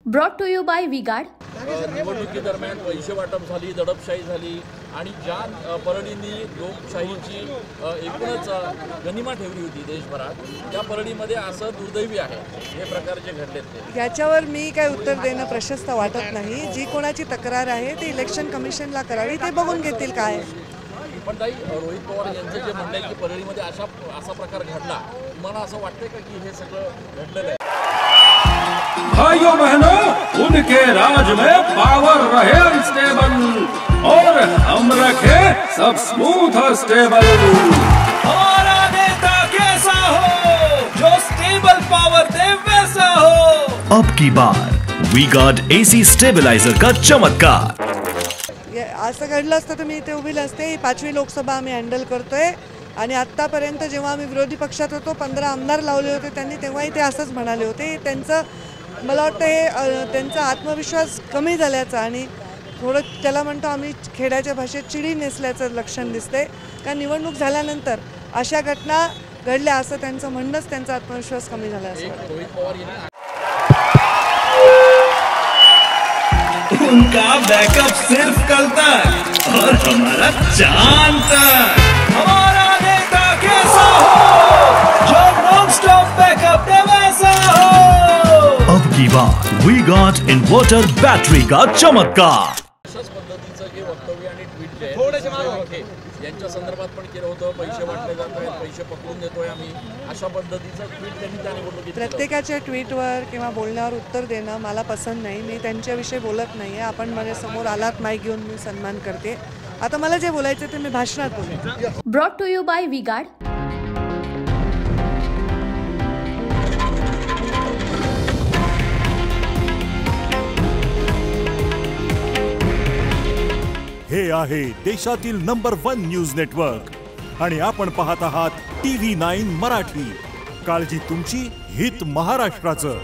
Brought to you by V-Guard. निवडणुकीदरम्यान पैसे वाटप झाली, दडपशाही झाली आणि ज्या परळींनी लोकशाहीची एकूणच गनिमा ठेवली होती देशभरात, त्या परळीमध्ये असं दुर्दैवी आहे हे प्रकार जे घडलेत याच्यावर मी काय उत्तर देणं प्रशस्त वाटत नाही। जी कोणाची तक्रार आहे ती इलेक्शन कमिशनला करावी, ते बघून घेतील काय। पण ताई, रोहित पवार यांचं जे म्हणणं आहे की परळीमध्ये असा प्रकार घडला, तुम्हाला असं वाटतंय का की हे सगळं घडलेलं आहे? भाइयों बहनों, उनके राज में पावर रहे अनस्टेबल और हम रखे सब स्मूथ और स्टेबल। हमारा नेता कैसा हो जो स्टेबल पावर दे वैसा हो। अब की बार वी-गार्ड एसी स्टेबलाइजर का चमत्कार। असं घडलं असतं तर मी इथे उभी नसते। 5वी लोकसभा आम्ही हँडल करतोय आणि आत्तापर्यंत जेव्हा आम्ही विरोधी पक्षात होतो 15 आमदार लावले होते त्यांनी, तेव्हाही ते असंच म्हणाले होते। त्यांचं मला वाटतं हे त्यांचा आत्मविश्वास कमी झाल्याचा आणि थोडं त्याला म्हणतो आम्ही खेड्याच्या भाषेत चिडी नेसल्याचं लक्षण दिसतंय। कारण निवडणूक झाल्यानंतर अशा घटना घडल्या असं त्यांचं म्हणणंच त्यांचा आत्मविश्वास कमी झाला असं। उनका बैकअप सिर्फ कल तक और हमारा चांद तक। हमारा नेता कैसा हो जो नॉन स्टॉप बैकअप दे वैसा हो। अब की बार वी-गार्ड इन्वर्टर बैटरी का चमत्कार। अशाच पद्धतीचं जे वक्तव्य आणि ट्विट जे आहे यांच्या संदर्भात पण केलं होतं, पैसे वाटले जात आहेत, पैसे पकडून देतोय आम्ही, अशा पद्धतीचं ट्विट त्यांनी त्या निवडणुकीत प्रत्येकाच्या ट्विटवर किंवा बोलण्यावर उत्तर देणं मला पसंत नाही। मी त्यांच्याविषयी बोलत नाही आहे। आपण माझ्या समोर आलात, माईक घेऊन मी सन्मान करते। आता मला जे बोलायचं ते मी भाषणात बोलते। Brought to you by V-Guard. हे आहे देशातील नंबर 1 न्यूज नेटवर्क आणि आपण पाहत आहात TV9 मराठी। काळजी तुमची, हित महाराष्ट्राचं।